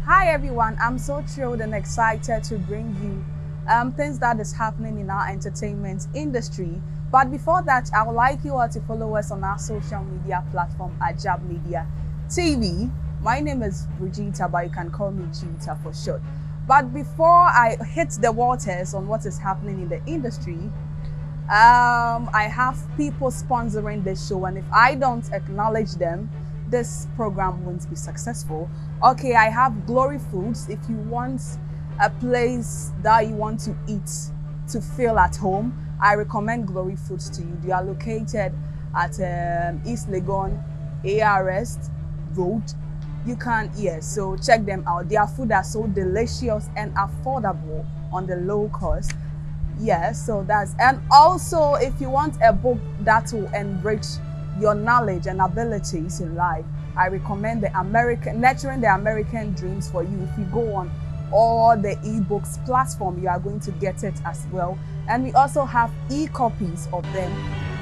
Hi everyone, I'm so thrilled and excited to bring you things that is happening in our entertainment industry. But before that, I would like you all to follow us on our social media platform at Jab Media TV. My name is Brigitta, but you can call me Gita for short. But before I hit the waters on what is happening in the industry, I have people sponsoring this show, and if I don't acknowledge them, this program won't be successful. Okay, I have Glory Foods. If you want a place that you want to eat to feel at home, I recommend Glory Foods to you. They are located at East Legon ARS Road. You can, so check them out. Their food are so delicious and affordable on the low cost. So that's, and also if you want a book that will enrich your knowledge and abilities in life, I recommend Nurturing the American Dreams for You. If you go on all the ebooks platform, you are going to get it as well. And we also have e-copies of them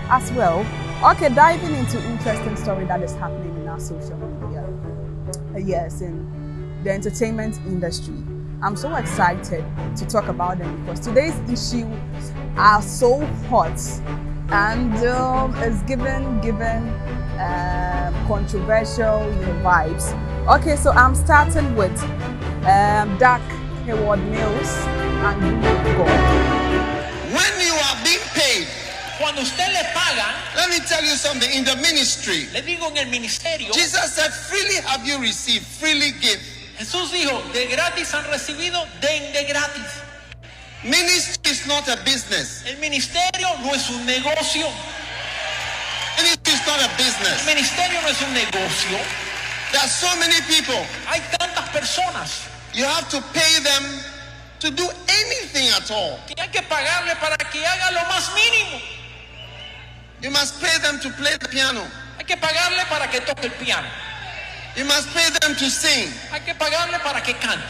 as well. Okay, diving into interesting story that is happening in our social media. Yes, in the entertainment industry. I'm so excited to talk about them because today's issues are so hot and it's given controversial vibes. Okay, so I'm starting with Dag-Heward-Mills and Bulldog. When you are being paid, cuando usted le pagan, let me tell you something, in the ministry, le digo en el ministerio, Jesus said, freely have you received, freely give. Jesús dijo, de gratis han recibido, den de gratis. Ministry is not a business. El ministerio no es un negocio. Ministry is not a El business. ministerio no es un negocio. There are so many people. Hay tantas personas You have to pay them to do anything at all. que hay que pagarle para que haga lo más mínimo. You must pay them to play the piano. Hay que pagarle para que toque el piano. You must pay them to sing. Hay que pagarle para que cante.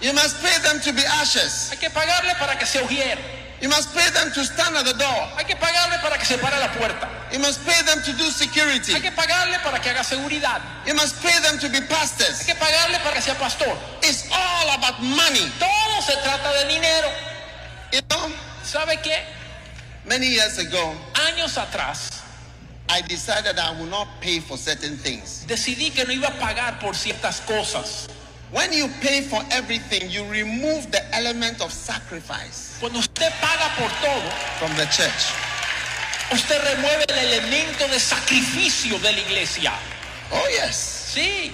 You must pay them to be ushers. Hay que pagarle para que se ojiere. You must pay them to stand at the door. Hay que pagarle para que se pare la puerta. You must pay them to do security. Hay que pagarle para que haga seguridad. You must pay them to be Hay pastors. que pagarle para que sea pastor. It's all about money. Todo se trata de dinero. You know, ¿Sabe qué? many years ago, Años atrás I decided I would not pay for certain things. decidí que no iba a pagar por ciertas cosas. When you pay for everything, you remove the element of sacrifice Cuando usted paga por todo, from the church. usted remueve el elemento de sacrificio de la iglesia. Oh, yes. Sí,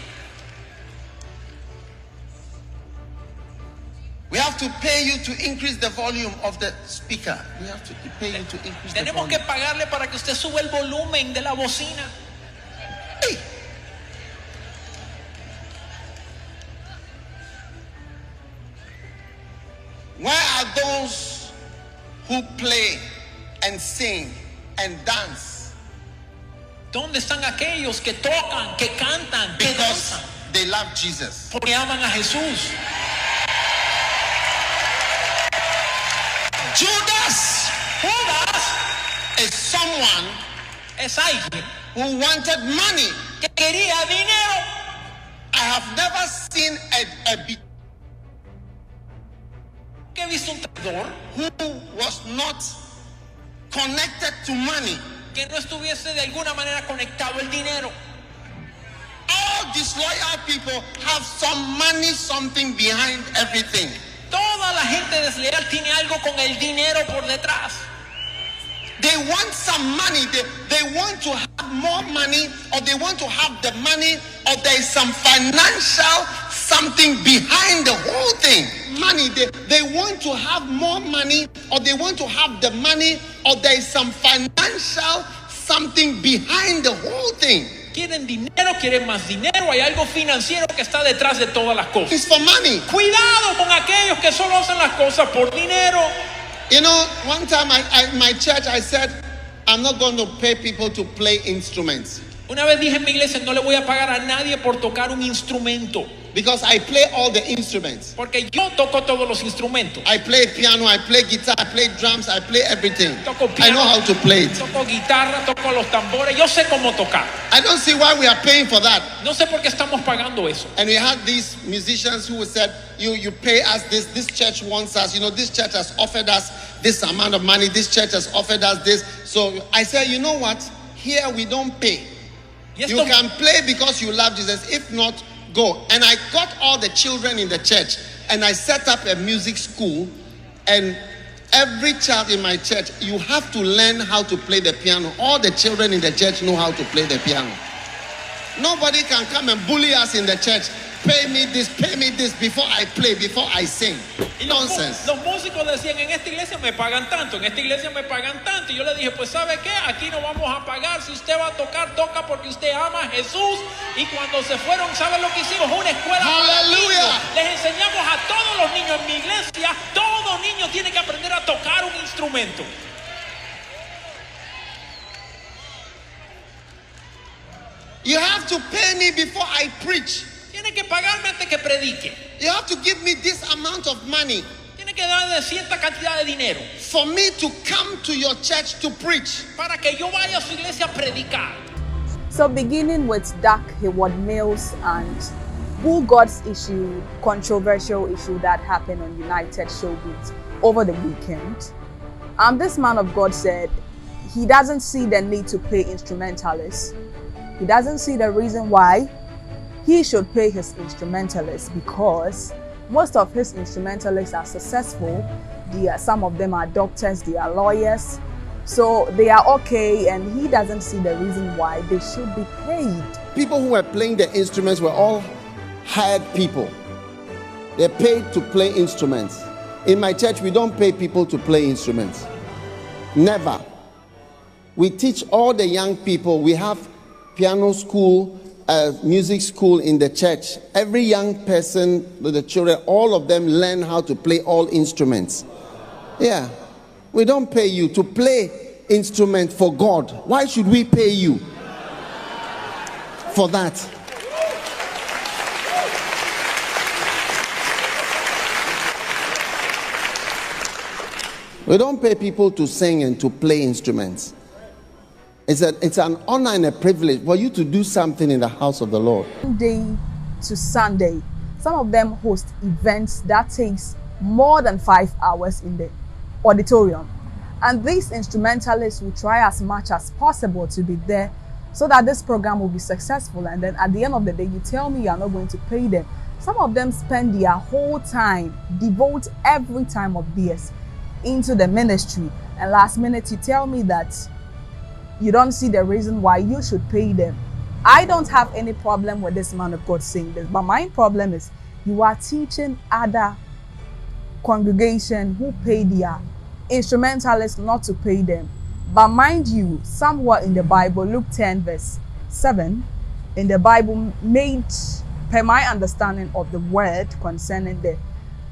We have to pay you to increase the volume of the speaker. We have to pay you to increase the tenemos que volume. pagarle para que usted suba el volumen de la bocina. Hey. Where are those who play and sing and dance ¿Dónde están aquellos que tocan, que cantan, que because danzan? they love Jesus? Porque aman a Jesús. Judas Judas is someone es alguien who wanted money. que quería dinero. I have never seen Que he visto un traidor who was not connected to money. que no estuviese de alguna manera conectado el dinero. All disloyal people have some money, something behind everything. Toda la gente desleal tiene algo con el dinero por detrás. They want some money, they want to have more money, or they want to have the money, or there is some financial something behind the whole thing. Money, they want to have more money, or they want to have the money, or there is some financial something behind the whole thing. Quieren dinero, quieren más dinero. Hay algo financiero que está detrás de todas las cosas. It's for money. Cuidado con aquellos que solo hacen las cosas por dinero. You know, one time my church, I said, I'm not going to pay people to play instruments. Una vez dije en mi iglesia, no le voy a pagar a nadie por tocar un instrumento. Because I play all the instruments. Porque yo toco todos los instrumentos. I play piano, I play guitar, I play drums, I play everything. Toco I know piano, how to play it. toco guitarra, toco los tambores. Yo sé cómo tocar. I don't see why we are paying for that. No sé por qué estamos pagando eso. And we had these musicians who said, you pay us this church wants us, this church has offered us this amount of money, this church has offered us this. So I said, you know what? Here we don't pay. You can play because you love Jesus. If not, go. And I got all the children in the church and I set up a music school, and every child in my church, you have to learn how to play the piano. All the children in the church know how to play the piano. Nobody can come and bully us in the church. Pay me this before I play, before I sing. Nonsense. Los músicos decían, en esta iglesia me pagan tanto, en esta iglesia me pagan tanto. Y yo le dije, pues ¿sabe qué? Aquí no vamos a pagar. Si usted va a tocar, toca porque usted ama a Jesús. Y cuando se fueron, ¿saben lo que hicimos? Una escuela para niños. Les enseñamos a todos los niños en mi iglesia. Todo niño tiene que aprender a tocar un instrumento. You have to pay me before I preach. Tiene que pagarme antes que predique. You have to give me this amount of money. Tiene que darme cierta cantidad de dinero. For me to come to your church to preach. Para que yo vaya a su iglesia a predicar. So beginning with Heward-Mills and BULLGOD's issue, controversial issue that happened on United Showbiz over the weekend, this man of God said he doesn't see the need to pay instrumentalists. He doesn't see the reason why he should pay his instrumentalists, because most of his instrumentalists are successful. Some of them are doctors, they are lawyers, so they are okay, and he doesn't see the reason why they should be paid. People who were playing the instruments were all hired people. They're paid to play instruments. In my church, we don't pay people to play instruments. Never. We teach all the young people. We have piano school, music school in the church. Every young person, the children, all of them learn how to play all instruments. Yeah. We don't pay you to play instrument for God. Why should we pay you for that? We don't pay people to sing and to play instruments. It's an honor and a privilege for you to do something in the house of the Lord. Sunday to Sunday, some of them host events that takes more than 5 hours in the auditorium. And these instrumentalists will try as much as possible to be there so that this program will be successful. And then at the end of the day, you tell me you are not going to pay them. Some of them spend their whole time, devote every time of theirs into the ministry. And last minute, you tell me that you don't see the reason why you should pay them. I don't have any problem with this man of God saying this, but my problem is you are teaching other congregation who pay their instrumentalists not to pay them. But mind you, somewhere in the Bible, Luke 10 verse 7, in the Bible made, per my understanding of the word concerning the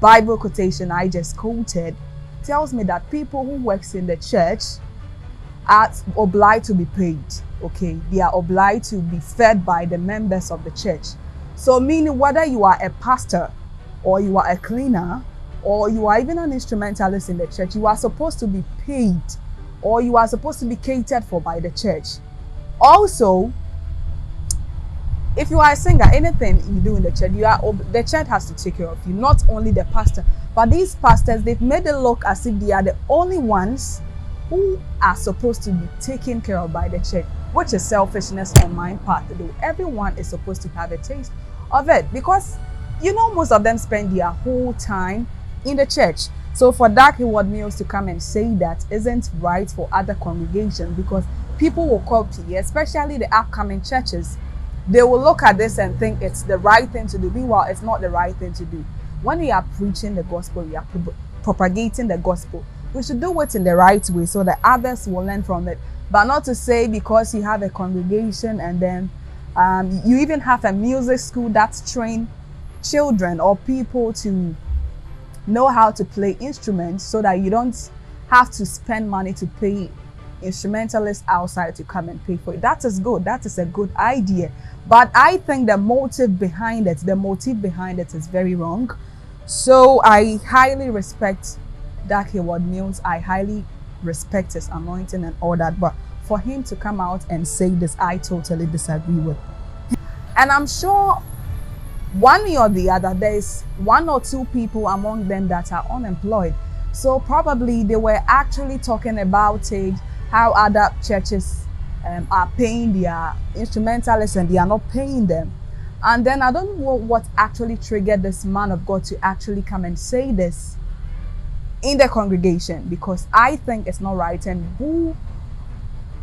Bible quotation I just quoted, tells me that people who works in the church are obliged to be paid. Okay, they are obliged to be fed by the members of the church. So meaning whether you are a pastor or you are a cleaner or you are even an instrumentalist in the church, you are supposed to be paid, or you are supposed to be catered for by the church. Also, if you are a singer, anything you do in the church, the church has to take care of you, not only the pastor. But these pastors, they've made it look as if they are the only ones who are supposed to be taken care of by the church, which is selfishness on my part. Though everyone is supposed to have a taste of it, because most of them spend their whole time in the church. So for Dag-Heward-Mills to come and say that isn't right for other congregations, because people will copy, especially the upcoming churches. They will look at this and think it's the right thing to do. Meanwhile, it's not the right thing to do. When we are preaching the gospel, we are propagating the gospel, we should do it in the right way so that others will learn from it. But not to say because you have a congregation and then you even have a music school that's train children or people to know how to play instruments, so that you don't have to spend money to pay instrumentalists outside to come and pay for it. That is good. That is a good idea. But I think the motive behind it is very wrong. So I highly respect Heward-Mills. I highly respect his anointing and all that. But for him to come out and say this, I totally disagree with. And I'm sure one way or the other, there's 1 or 2 people among them that are unemployed. So probably they were actually talking about it, how other churches are paying their instrumentalists and they are not paying them. And then I don't know what actually triggered this man of God to actually come and say this in the congregation, because I think it's not right. And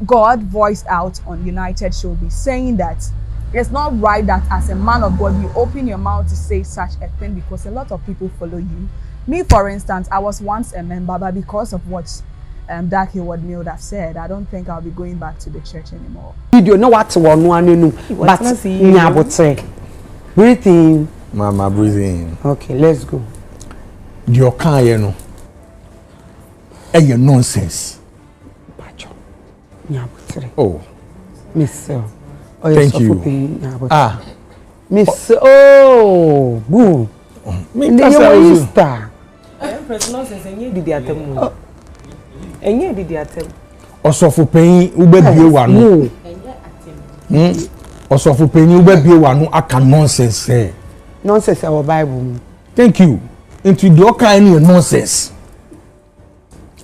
God voiced out on United Showbiz saying that it's not right that as a man of God you open your mouth to say such a thing, because a lot of people follow you. Me, for instance, I was once a member, but because of what Dag-Heward have said, I don't think I'll be going back to the church anymore. You know what but breathe in. Mama, breathe in. Okay, let's go. Your car, you know. Nonsense. Oh. Miss. Thank you. Miss. Oh, boo. You Easter. Osofo penyi ubebie wanu. Osofo penyi ubebie wanu aka nonsense. Nonsense our Bible. Thank you. Into the kind nonsense.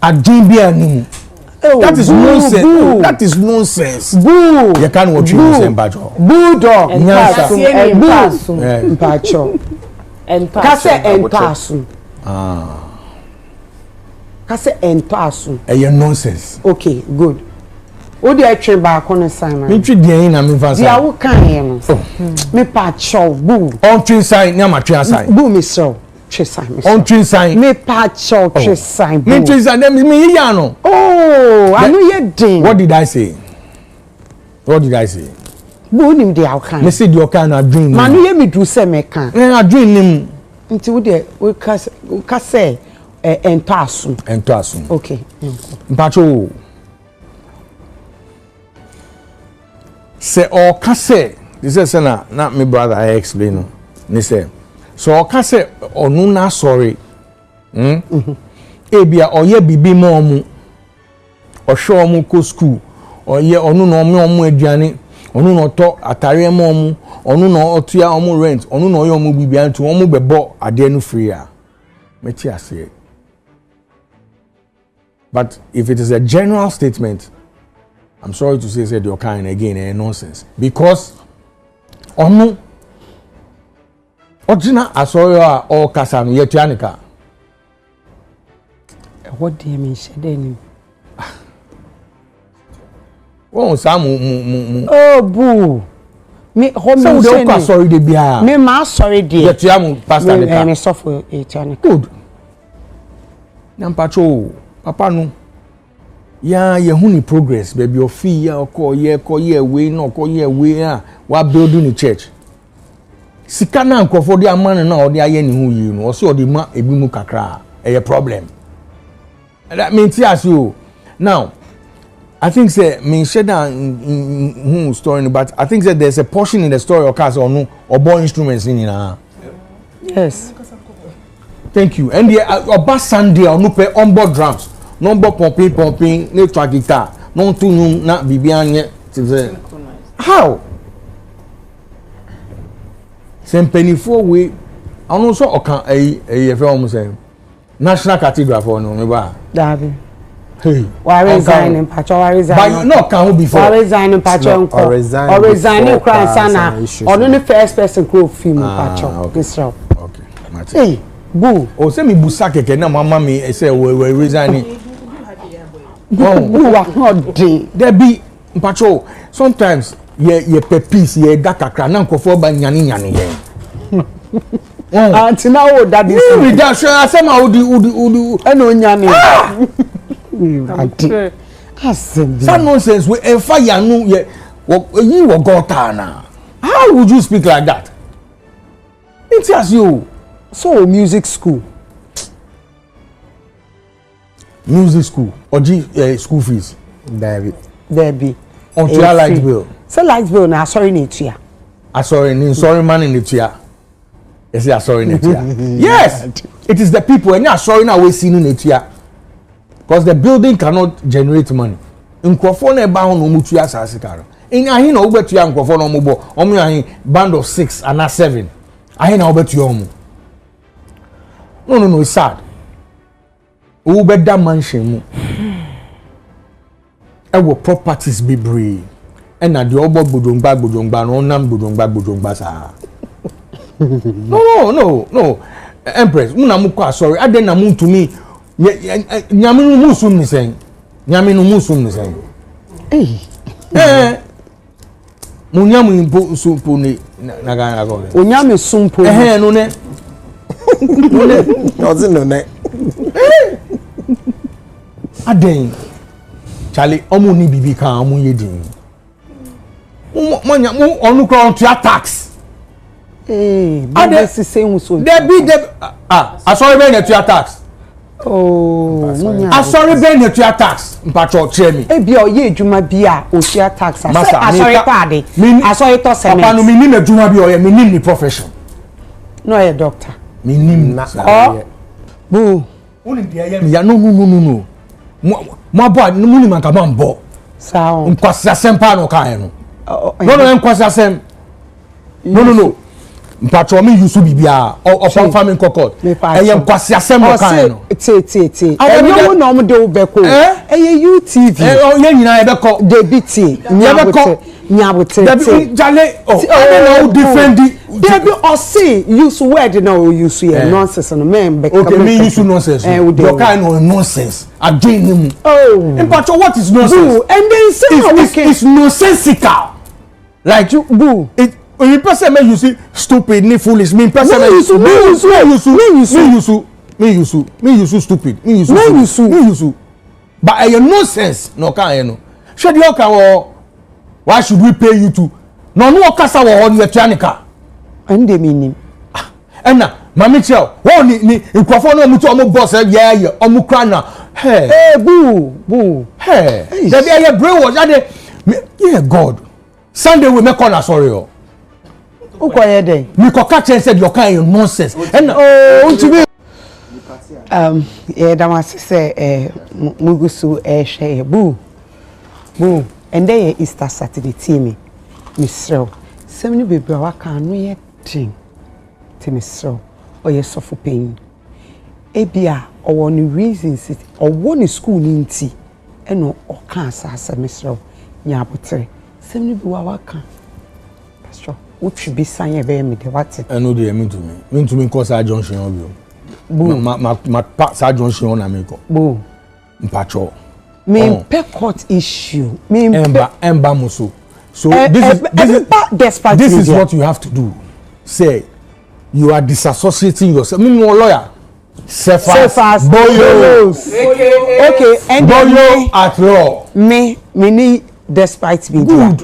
Ajibia ni. That is nonsense. Boo. That is nonsense. Boo. You can't watch you Bajo. Bulldog. Boo. Mpacho. Kase entasu. Kase entasu. Nonsense. Okay, good. What do I train back on the sign? Me treat the na me fancy. Dia wo kan no. Me pacho boo. On train sign na ma train sign. Boo me so. Train sign. On train sign. Me pacho train sign. Me train sign dem me ya no. Oh, I know you did. What did I say? What did I say? Boo nim dia wo kan. Me say the kind of dream. Man you me do say me kan. Na dream nim. Nti wo de we ka say entasu. Entasu. Okay. Mpacho. Say or kase, this is na my brother I explain no. Ni say so or kase onu na sorry. Ebia oye bibi mo mu. O show mu ko school. Oye onu no mu aduane, onu no to atare mo mu, onu no otua omu rent, onu no oye omu bibia ntu omu bebo ade no free a. Meti ase. But if it is a general statement, I'm sorry to say you're kind again, nonsense. Because onu Ojina asoyo or kasanu yetuanika. What do you mean shedeni? Oh, Samu. Oh, boo. Me home so the sorry de bia. Me ma sorry de. Yetuamu pastor nika. Me suffer yetuanika. Good. Nampacho, papa no. Ya ye huni progress baby ofi ya ko ye we no ko ye we a wa building the church. Sika na nkofo de amane na ode aye ni hu yi no o se ode ma ebi mu kakra a problem. That means as you now I think say me share that story but I think that there's a portion in the story of cars or no or boy instruments in na. Yes. Thank you. And the oba Sunday or no pay onboard drums. Number pumping, no track guitar, no tune, not Bibian yet. How? Same penny 4 way. I don't know so a film say National Cathedral for no never. Dabi. Hey. Why resigning, Pacho? Why resigning? But you not can before. Why resigning, Pacho? Or resigning, crying sana. Or no the first person crew film, Pacho. This job. Okay. Hey, boo. Oh, say me busake na mama me say we resigning. Oh, you are not dead. There be Pacho. Sometimes ye pe peace ye da kakra na nkofo ba nyane ye. Until now that is we da sure Asamoah udi eno nyane. Some nonsense we fire no ye you wo gota na. How would you speak like that? It as you so music school or school fees. Debbie. On to your light bill. So light bill na sorry netia. Sorry man in netia. Yes, yeah, sorry netia. Yes, it is the people and you are sorry now we see netia. Because the building cannot generate money. In Kwafone ba no mutua sasikaro. In ahin na obetua Kwafone no mubo. Omo ahin band of 6 and 7. Ahin na obetua omo. No, it's sad. Who bet that mansion mu? Ewo properties be brave. And na the obo bodongba no nam bodongba sa. No. Empress, muna mukwa sorry. Ade na mun to me. Nyaminu musum ni sen. Munyamu impo sumpo ni na go. Onyame sumpo. No ne. No ne. Aden. Charlie, omo ni bibi kan omo yedin. Mo onu kro to tax. Ade si say so. Sorry be na to tax. Sorry be na to tax. Mpacho che mi. Ebi oye adwuma bia o tua tax. Sorry pade. Sorry to cement. Papa no mi ni adwuma bia oye mi ni profession. No a doctor. Mi ni na. Boo. Uni dia ya no. Mo abo no muni man ka man bo. Sao. Nkwasi asempa no kan no. No nkwasi asem. No. Mpacho mi yusu bibia o farming kokot. Eye nkwasi asem no kan no. Ti. Eyo wo no mo de obeko. Eye UTV. Ye nyina e beko. Debiti. Nyabote. Debi jale I don't defend Debi o say use word na o use here nonsense no men beko. Okay, me use nonsense. Your kind of nonsense. Again him. Mpacho what is nonsense? And then say it's nonsensical. Like you boo. When you person me you see stupid ni foolish me person me you stupid me you but your nonsense no kan no should you can why should we pay you to no kasa wo on your chanika and the meaning na mami chel wo ni nkrofo no mutu omo boss yeah omo kra na hey boo hey that be brain wash that yeah god Sunday we make corner sorry o ukoye dey me ko catch and said your kind of nonsense and ntumi da was say mugusu hwe boo and dey Easter Saturday team misrel semni bebre waka no ye tin te misrel oye sofo pain ebia owo ni reasons owo ni school ni nti eno oka asasa misrel nya abotre semni bi waka pastor uchi bi sanye be me de what eno dey mean to me cause I junction obio ma sa junction na me ko boo mpacho me pe court issue me emba muso so this is what you have to do say you are disassociating yourself me lawyer Cephas Boyos okay and Boyo at law me need despite me good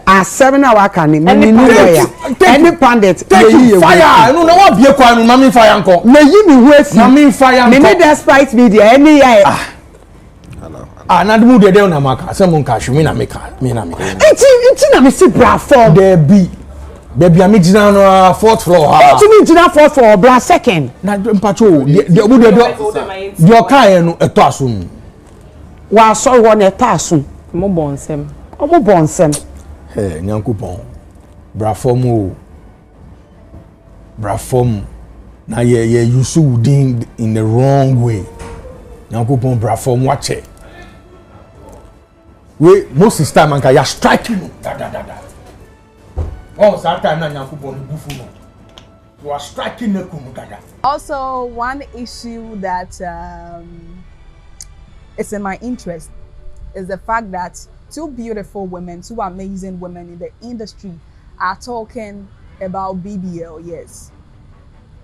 a 7 hour can me need lawyer any pandit you fire no what be kwa no mami fire nko me yi me hu mami fire nko me need despite me there any year na demu de na maka asem nka hwe na meka enti na me si bra form there be am gina no fourth floor ha enti me gina fourth floor bra second na mpacho de obu de o kan no eto aso wa so wo na eto aso mo bonsem nyankopon bra form na ye use within in the wrong way nyankopon bra form wache we most of the time anka ya striking da oh that time na nyankopon bufu no you are striking na kunu dada. Also one issue that is in my interest is the fact that two beautiful women, two amazing women in the industry are talking about BBL, yes.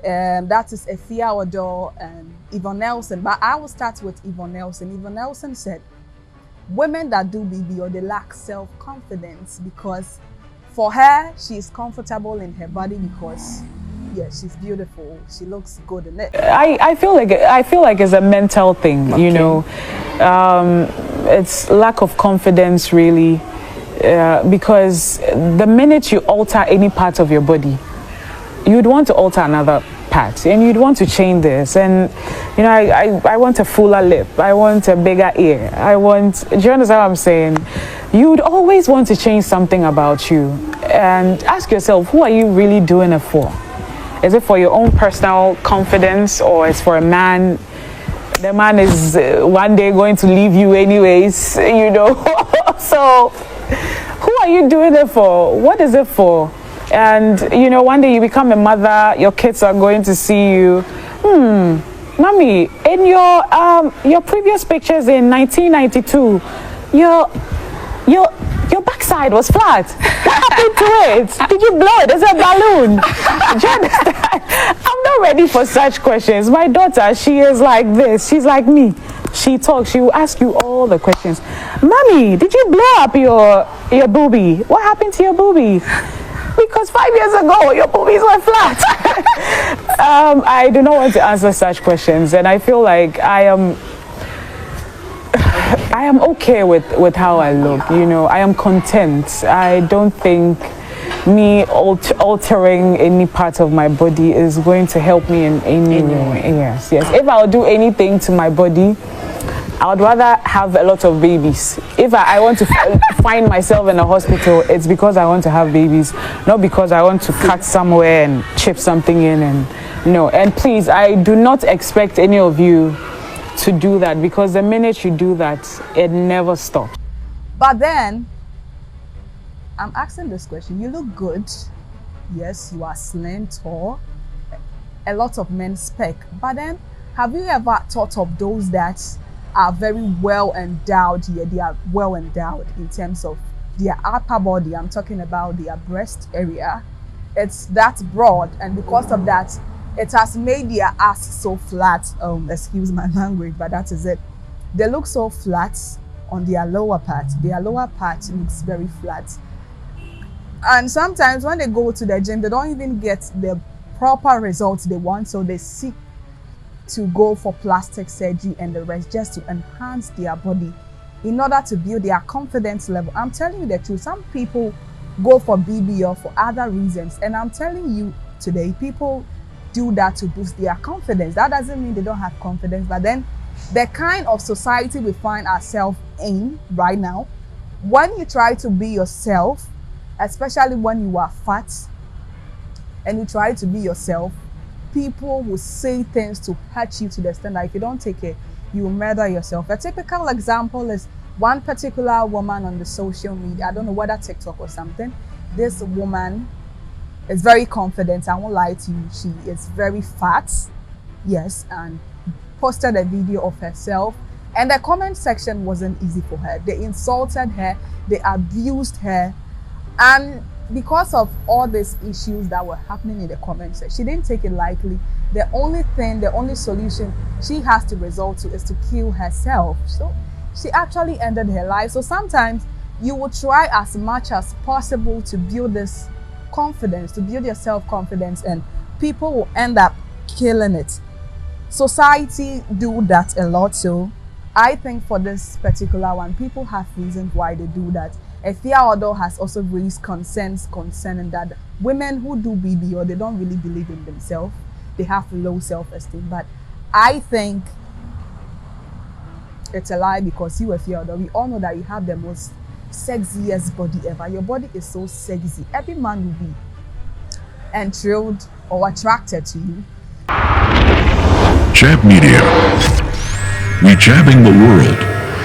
That is Efia Odo and Yvonne Nelson. But I will start with Yvonne Nelson. Yvonne Nelson said, women that do BBL, they lack self-confidence because for her, she is comfortable in her body because she's beautiful. She looks good in it. I feel like it's a mental thing, okay. You know. it's lack of confidence, really, because the minute you alter any part of your body, you'd want to alter another part, and you'd want to change this. And you know, I want a fuller lip, I want a bigger ear, do you understand what I'm saying? You'd always want to change something about you, and ask yourself, who are you really doing it for? Is it for your own personal confidence, or is for a man? The man is one day going to leave you anyways, you know. So who are you doing it for? What is it for? And you know, one day you become a mother, your kids are going to see you. Mommy, in your previous pictures in 1992, your backside was flat. What happened to it? Did you blow it? It's a balloon. Do you understand? I'm not ready for such questions. My daughter, she is like this. She's like me. She talks. She will ask you all the questions. Mommy, did you blow up your boobie? What happened to your boobie? Because 5 years ago, your boobies were flat. I do not want to answer such questions, and I feel like I am okay with how I look, you know. I am content. I don't think me altering any part of my body is going to help me in any way. Yes. If I would do anything to my body, I would rather have a lot of babies. If I want to find myself in a hospital, it's because I want to have babies, not because I want to cut somewhere and chip something in. And no, and please, I do not expect any of you to do that, because the minute you do that, it never stops. But then, I'm asking this question. You look good. Yes, you are slim, tall. A lot of men spec. But then, have you ever thought of those that are very well endowed? Yeah, they are well endowed in terms of their upper body. I'm talking about their breast area. It's that broad, and because of that, it has made their ass so flat. Excuse my language, but that is it. They look so flat on their lower part. Their lower part looks very flat. And sometimes when they go to the gym, they don't even get the proper results they want, so they seek to go for plastic surgery and the rest, just to enhance their body in order to build their confidence level. I'm telling you the truth. Some people go for BBL for other reasons, and I'm telling you today, people do that to boost their confidence. That doesn't mean they don't have confidence, but then the kind of society we find ourselves in right now, when you try to be yourself, especially when you are fat and you try to be yourself, people will say things to hurt you to the extent that if you don't take it, you will murder yourself. A typical example is one particular woman on the social media. I don't know whether TikTok or something. This woman is very confident. I won't lie to you. She is very fat. Yes, and posted a video of herself. And the comment section wasn't easy for her. They insulted her. They abused her. And because of all these issues that were happening in the comment section, she didn't take it lightly. The only solution she has to resort to is to kill herself. So she actually ended her life. So sometimes you will try as much as possible to build this confidence, to build your self-confidence, and people will end up killing it. Society do that a lot. So I think for this particular one, people have reasons why they do that. Heward has also raised concerns concerning that women who do BB, or they don't really believe in themselves, they have low self-esteem. But I think it's a lie, because you, Heward, we all know that you have the most sexiest body ever. Your body is so sexy. Every man will be enthralled or attracted to you. Jab Media. We jabbing the world.